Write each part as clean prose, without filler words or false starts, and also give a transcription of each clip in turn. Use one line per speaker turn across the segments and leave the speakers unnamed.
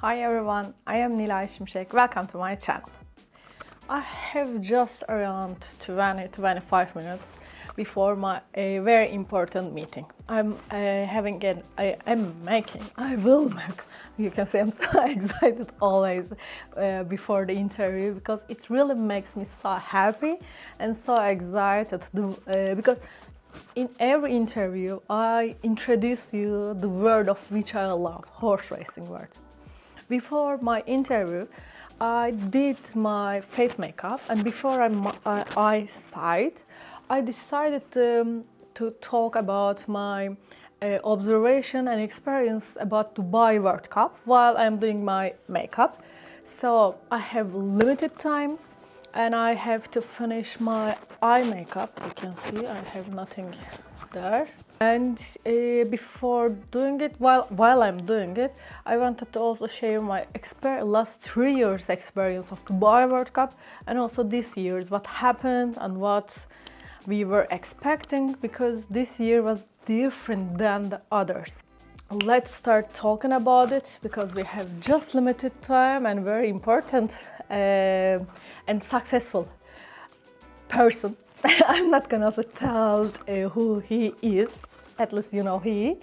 Hi everyone, I am Nilay. Welcome to my channel. I have just around 20-25 minutes before my very important meeting. I will make, you can say I'm so excited always before the interview, because it really makes me so happy and so excited because in every interview I introduce you the word of which I love, horse racing word. Before my interview, I did my face makeup, and before I side, I decided to talk about my observation and experience about Dubai World Cup while I'm doing my makeup. So I have limited time, and I have to finish my eye makeup. You can see I have nothing there. And before doing it, while I'm doing it, I wanted to also share my last 3 years experience of Dubai World Cup, and also this year's what happened and what we were expecting, because this year was different than the others. Let's start talking about it, because we have just limited time and very important and successful person. I'm not gonna also tell who he is, at least you know he.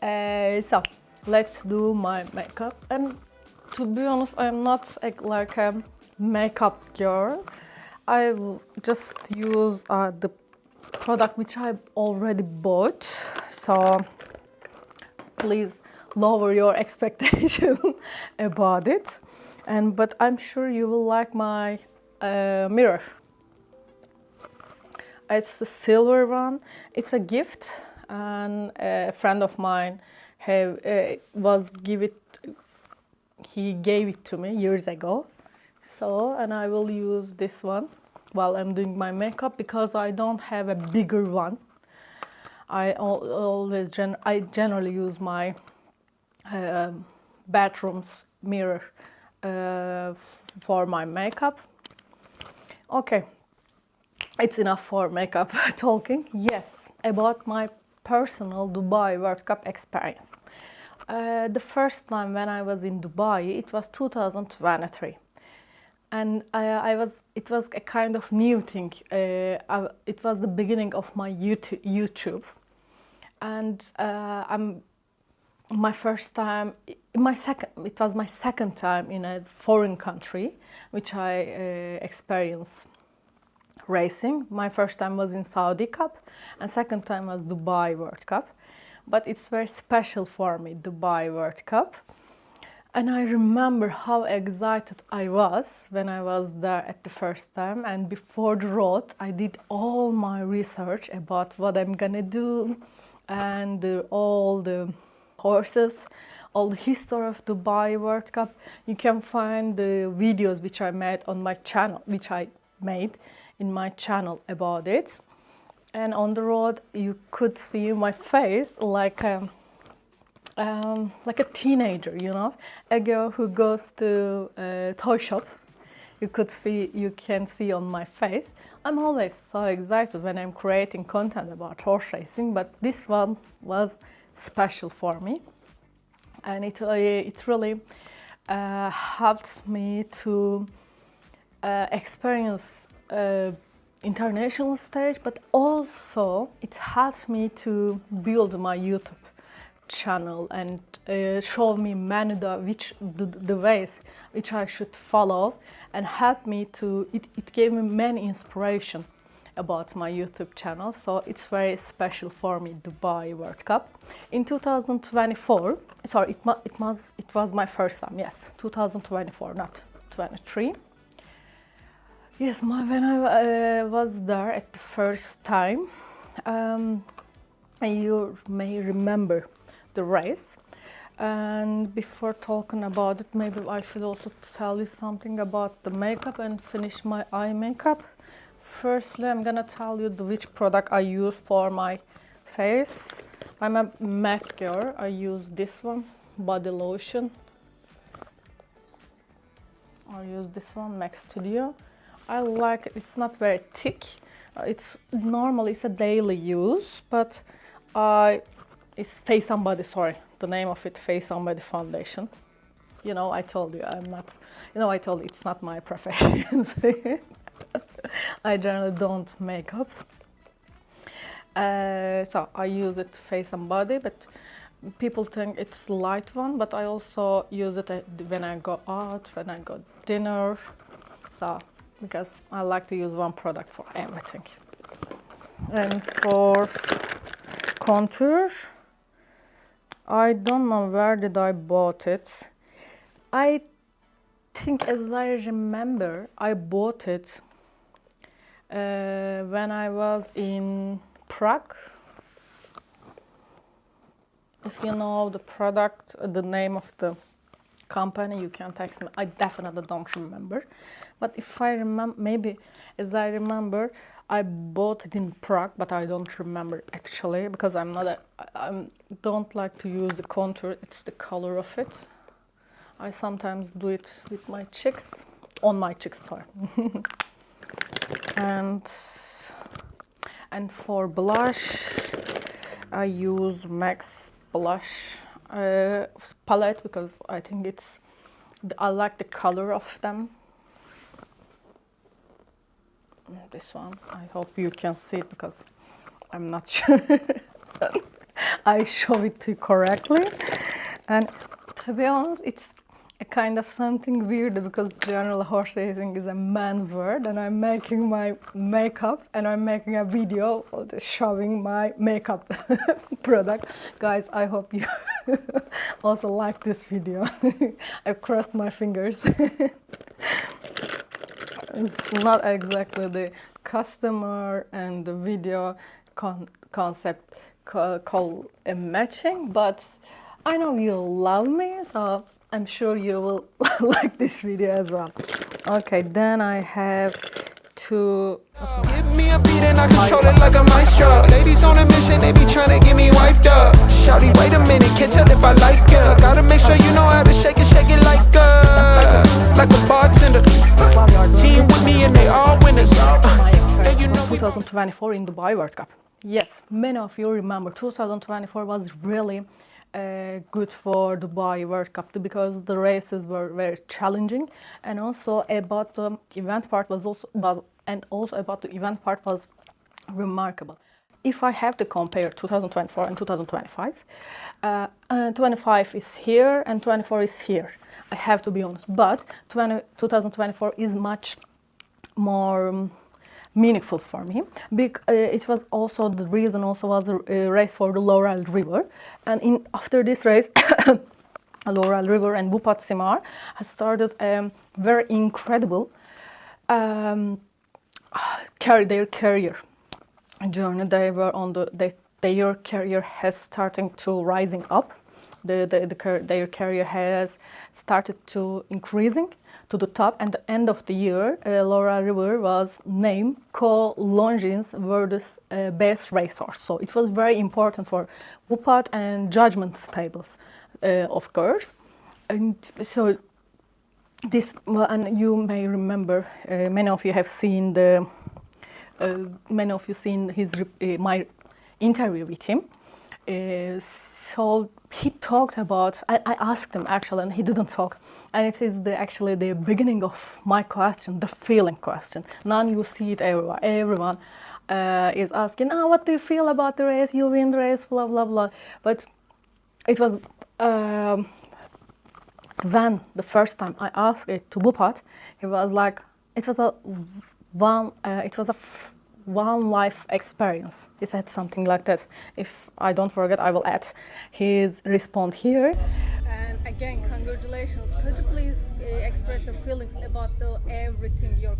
So let's do my makeup. And to be honest, I'm not like a makeup girl. I just use the product which I already bought. So please lower your expectation about it. But I'm sure you will like my mirror. It's the silver one. It's a gift, and a friend of mine he gave it to me years ago. So, and I will use this one while I'm doing my makeup, because I don't have a bigger one. I generally use my bathroom's mirror for my makeup. Okay. It's enough for makeup talking. Yes, about my personal Dubai World Cup experience. The first time when I was in Dubai, it was 2023, and it was a kind of new thing. It was the beginning of my YouTube, and it was my second time in a foreign country, which I experienced racing. My first time was in Saudi Cup, and second time was Dubai World Cup. But it's very special for me, Dubai World Cup. And I remember how excited I was when I was there at the first time. And before the road, I did all my research about what I'm gonna do, and all the horses, all the history of Dubai World Cup. You can find the videos which I made on my channel, in my channel about it. And on the road you could see my face like a teenager, you know, a girl who goes to a toy shop. You can see on my face. I'm always so excited when I'm creating content about horse racing, but this one was special for me, and it really helped me to experience international stage, but also it helped me to build my YouTube channel and show me many the ways which I should follow, and help me to it gave me many inspiration about my YouTube channel. So it's very special for me, Dubai World Cup. In 2024, sorry, it was my first time. Yes, 2024, not 23. Yes, when I was there at the first time, you may remember the race. And before talking about it, maybe I should also tell you something about the makeup and finish my eye makeup. Firstly, I'm gonna tell you which product I use for my face. I'm a MAC girl. I use this one, body lotion. I use this one, MAC Studio. I like it. It's not very thick. It's a daily use, but it's Face Somebody. Sorry, the name of it, Face Somebody foundation. You know, I told you I'm not. You know, I told you it's not my profession. I generally don't make up. So I use it face and body, but people think it's light one. But I also use it when I go out, when I go dinner. So because I like to use one product for everything. And for contour, I don't know where did I bought it. I think, as I remember, I bought it when I was in Prague. If you know the product, the name of the company, you can text me. I definitely don't remember. But if I remember, maybe as I remember, I bought it in Prague, but I don't remember actually because I don't like to use the contour. It's the color of it. I sometimes do it with my cheeks, on my cheeks, sorry. and for blush, I use MAC blush palette because I think I like the color of them. This one, I hope you can see it because I'm not sure I show it to you correctly. And to be honest, it's a kind of something weird because general horse racing is a man's word, and I'm making my makeup and I'm making a video showing my makeup product. Guys, I hope you also like this video. I crossed my fingers. It's not exactly the customer and the video concept called a matching, but I know you love me, so I'm sure you will like this video as well. Okay, then I have to...
Give me a beat and I control it like a maestro. Ladies on a mission, they be trying to get me wiped up. Shawty, wait a minute, can't tell if I like ya. Gotta make sure you know how to shake it like a bartender. Team with me and they all winners. And you know
2024 in Dubai World Cup. Yes, many of you remember 2024 was really good for Dubai World Cup because the races were very challenging, and also about the event part was remarkable. If I have to compare 2024 and 2025, 25 is here and 24 is here. I have to be honest, but 2024 is much more meaningful for me. It was also the reason was a race for the Laurel River, and after this race, Laurel River and Bupat Simar has started a very incredible their career journey. They were on their career has starting to rising up. Their career has started to increasing to the top, and the end of the year, Laura River was named Co-Longines World's best racehorse. So it was very important for Bupat and judgment tables, of course. And so this, and you may remember, many of you have seen my interview with him. So he talked about, I asked him actually, and he didn't talk. And it is actually the beginning of my question, the feeling question. Now you see it everywhere. Everyone is asking, what do you feel about the race? You win the race, blah, blah, blah. But it was when the first time I asked it to Bupat, he was like, it was a one life experience. He said something like that. If I don't forget, I will add his response here. And again, congratulations. Could you please express your feelings about everything, your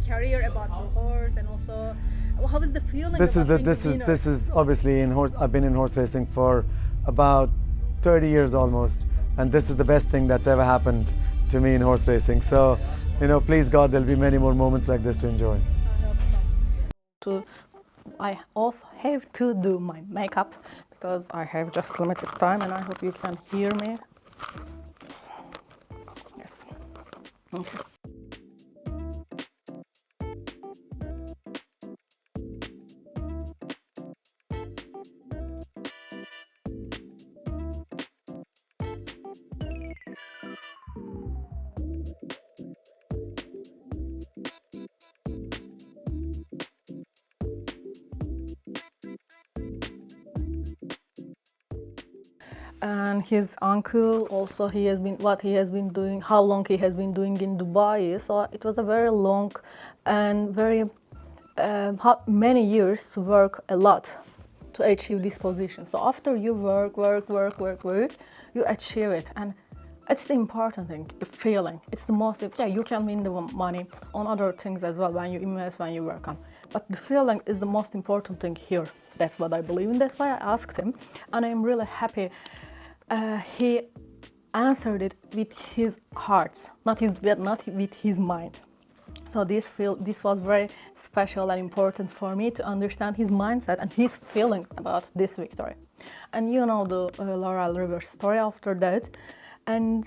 career, about the horse, and also how is the feeling?
This is obviously in horse. I've been in horse racing for about 30 years almost, and this is the best thing that's ever happened to me in horse racing. So, you know, please God, there'll be many more moments like this to enjoy.
I also have to do my makeup because I have just limited time, and I hope you can hear me. Yes. Okay. and his uncle also, he has been doing, how long he has been doing in Dubai. So it was a very long and very many years to work a lot to achieve this position. So after you work, you achieve it, and it's the important thing, the feeling. It's the most, yeah, you can win the money on other things as well when you invest, when you work on. But the feeling is the most important thing here. That's what I believe in. That's why I asked him, and I'm really happy. He answered it with his heart, not with his mind. So this was very special and important for me to understand his mindset and his feelings about this victory. And you know the Laurel River story after that. And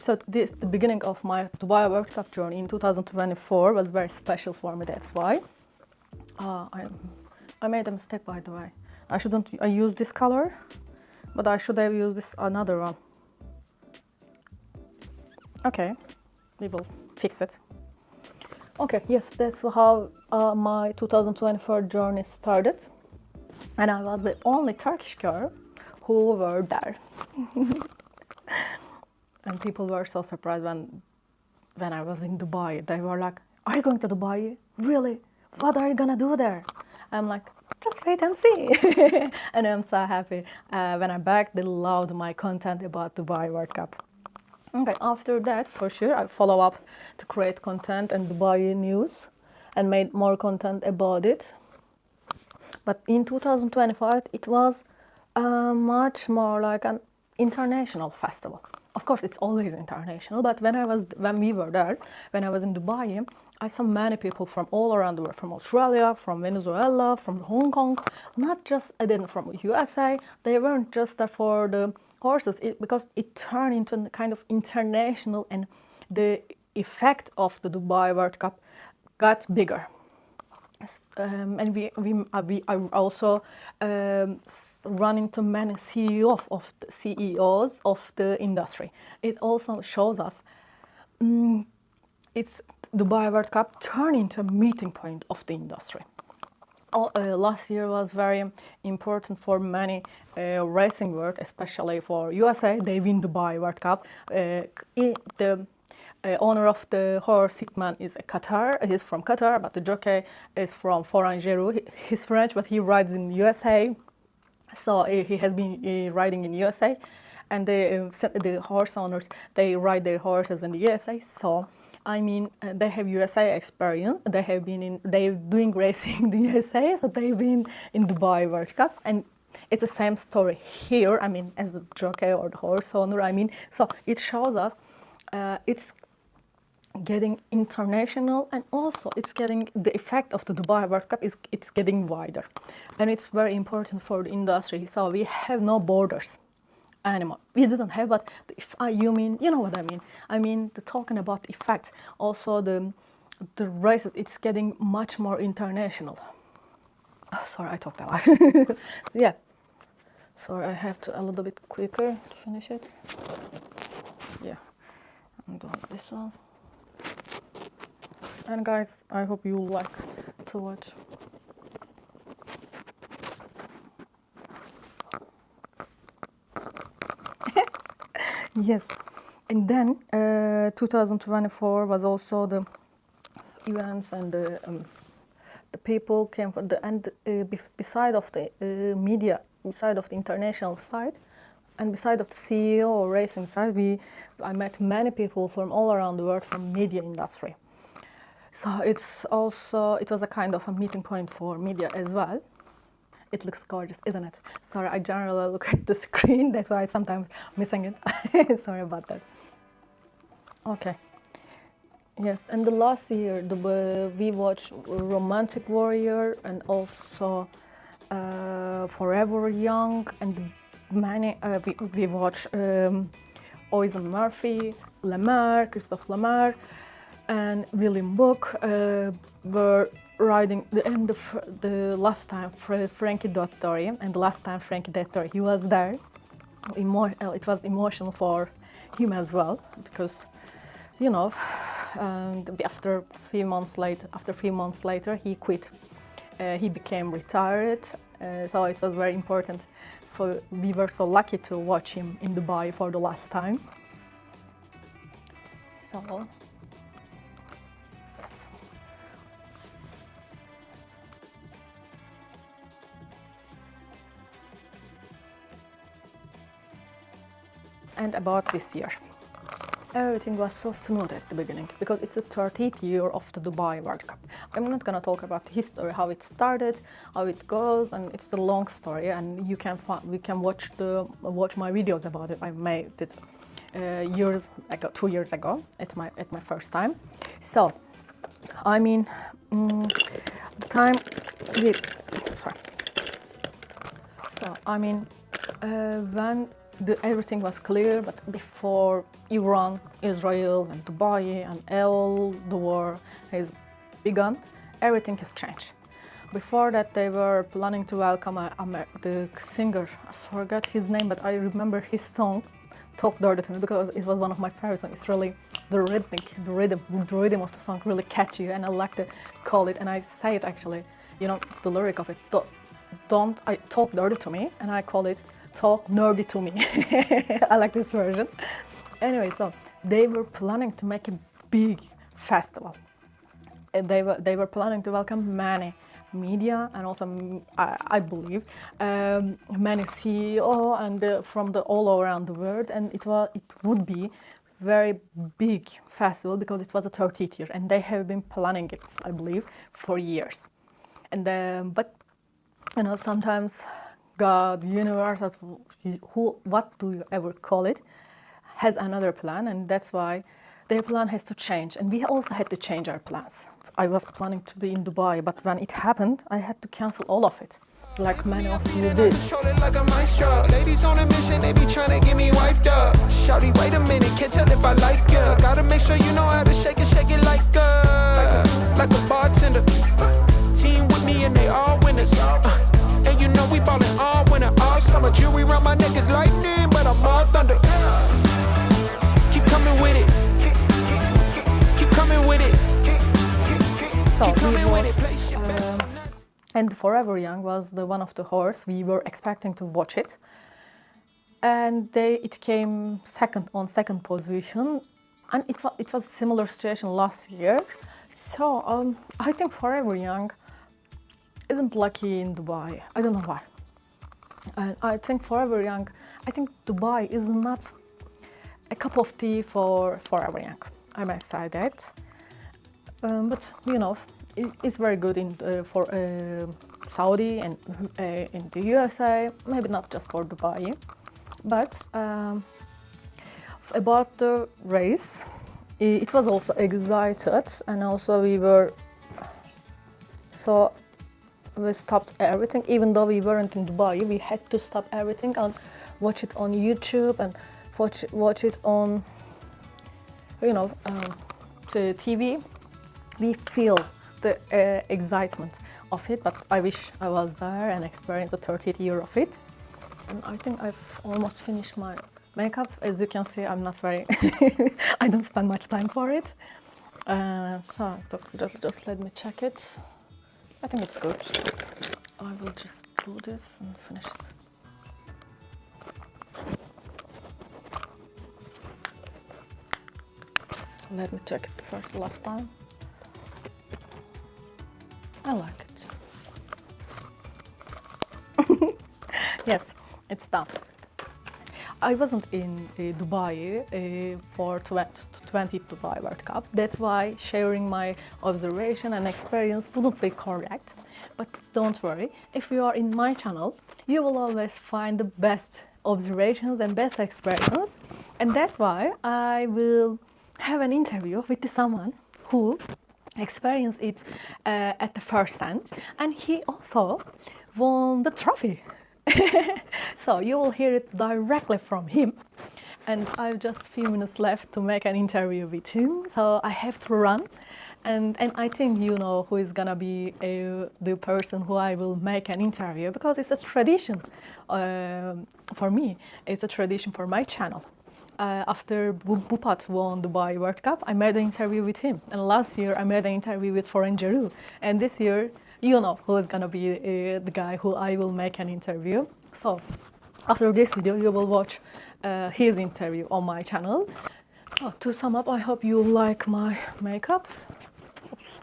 so the beginning of my Dubai World Cup journey in 2024 was very special for me. That's why I made a mistake, by the way. I use this color, but I should have used this another one. Okay, we will fix it. Okay, yes, that's how my 2024 journey started, and I was the only Turkish girl who were there. And people were so surprised when I was in Dubai. They were like, "Are you going to Dubai? Really? What are you gonna do there?" I'm like, "Just wait and see." And I'm so happy. When I'm back, they loved my content about Dubai World Cup. Okay, after that, for sure, I follow up to create content and Dubai news and made more content about it. But in 2025, it was much more like an international festival. Of course, it's always international, but when we were there, when I was in Dubai, I saw many people from all around the world, from Australia, from Venezuela, from Hong Kong, not just from USA. They weren't just there for the horses, because it turned into a kind of international, and the effect of the Dubai World Cup got bigger. And we also run into many CEOs of the industry. It also shows us it's Dubai World Cup turned into a meeting point of the industry. Last year was very important for many racing world, especially for USA. They win Dubai World Cup. The owner of the horse, Hitman, is Qatar. He's from Qatar, but the jockey is from Forangeru. He's French, but he rides in USA. So he has been riding in USA, and the horse owners, they ride their horses in the USA. So I mean, they have USA experience. They're doing racing in the USA, so they've been in Dubai World Cup, and it's the same story here. I mean, as the jockey or the horse owner. I mean, so it shows us it's getting international, and also it's getting the effect of the Dubai World Cup it's getting wider, and it's very important for the industry. So we have no borders anymore. We didn't have, but you know what I mean. I mean, talking about the effect, also the races, it's getting much more international. Oh, sorry, I talked a lot. Yeah. Sorry, I have to a little bit quicker to finish it. Yeah, I'm doing this one. And guys, I hope you like to watch. Yes, and then 2024 was also the events, and the people came from beside of the media, beside of the international side, and beside of the CEO or racing side, I met many people from all around the world from media industry. So it was a kind of a meeting point for media as well. It looks gorgeous, isn't it? Sorry, I generally look at the screen, that's why I'm sometimes missing it. Sorry about that. Okay. Yes, and the last year we watched Romantic Warrior and also Forever Young, and many we watched Oisin Murphy, Christophe Lemare, and William Book were riding the last time Frankie Dettori, and the last time Frankie Dettori he was there. It was emotional for him as well, because you know, after 3 months later he quit. He became retired, so it was very important we were so lucky to watch him in Dubai for the last time. So, yes. And about this year. Everything was so smooth at the beginning because it's the 30th year of the Dubai World Cup. I'm not gonna talk about the history, how it started, how it goes, and it's a long story. And you can watch my videos about it. I made it years ago, 2 years ago, at my first time. So, I mean, the time we. Sorry. So I mean, when everything was clear, but before Iran, Israel, and Dubai, and all the war has begun, everything has changed. Before that, they were planning to welcome the singer. I forgot his name, but I remember his song, "Talk Dirty to Me," because it was one of my favorite songs. It's really the rhythm of the song really catchy, and I like to call it. And I say it actually, you know, the lyric of it. Don't I talk dirty to me, and I call it "Talk Nerdy to Me." I like this version. Anyway, so they were planning to make a big festival. And they were planning to welcome many media and also, I believe, many CEO and from all around the world. And it would be very big festival because it was the 30th year, and they have been planning it, I believe, for years. And but you know, sometimes God, universe, what do you ever call it, has another plan, and that's why their plan has to change. And we also had to change our plans. I was planning to be in Dubai, but when it happened, I had to cancel all of it, like many of you did.
Like a maestro. Ladies on a mission, they be trying to get me wiped up. Shawty, wait a minute, can't tell if I like ya. Gotta make sure you know how to shake it like a bartender. Team with me and they all winners. And you know we ballin' all winter, all summer. Jewelry around my neck is lightning, but I'm all thunder. Keep coming with it. Keep coming with it.
So and Forever Young was the one of the horse we were expecting to watch it, and it came second position, and it was a similar situation last year. So I think Forever Young isn't lucky in Dubai. I don't know why. And I think Forever Young, I think Dubai is not a cup of tea for Forever Young. I might say that. But you know, it's very good for Saudi and in the USA. Maybe not just for Dubai. But about the race, it was also excited, and also we stopped everything. Even though we weren't in Dubai, we had to stop everything and watch it on YouTube and watch it on, you know, the TV. We feel the excitement of it, but I wish I was there and experienced the 30th year of it. And I think I've almost finished my makeup. As you can see, I'm not very, I don't spend much time for it. So just let me check it. I think it's good. I will just do this and finish it. Let me check it last time. I like it. Yes, it's done. I wasn't in Dubai for 20 Dubai World Cup. That's why sharing my observation and experience wouldn't be correct. But don't worry, if you are in my channel, you will always find the best observations and best experience. And that's why I will have an interview with someone who experienced it at the first hand, and he also won the trophy. So you will hear it directly from him, and I've just a few minutes left to make an interview with him, so I have to run. And I think you know who is gonna be the person who I will make an interview, because it's a tradition for me. It's a tradition for my channel. After Bupat won the Dubai World Cup, I made an interview with him. And last year, I made an interview with Foreign Jeru. And this year, you know who is going to be the guy who I will make an interview. So, After this video, you will watch his interview on my channel. So, to sum up, I hope you like my makeup.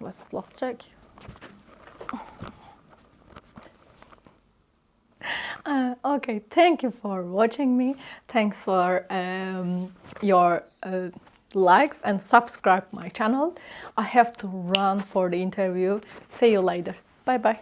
Oops, let's check. Okay, thank you for watching me. Thanks for your likes and subscribe my channel. I have to run for the interview. See you later. Bye bye.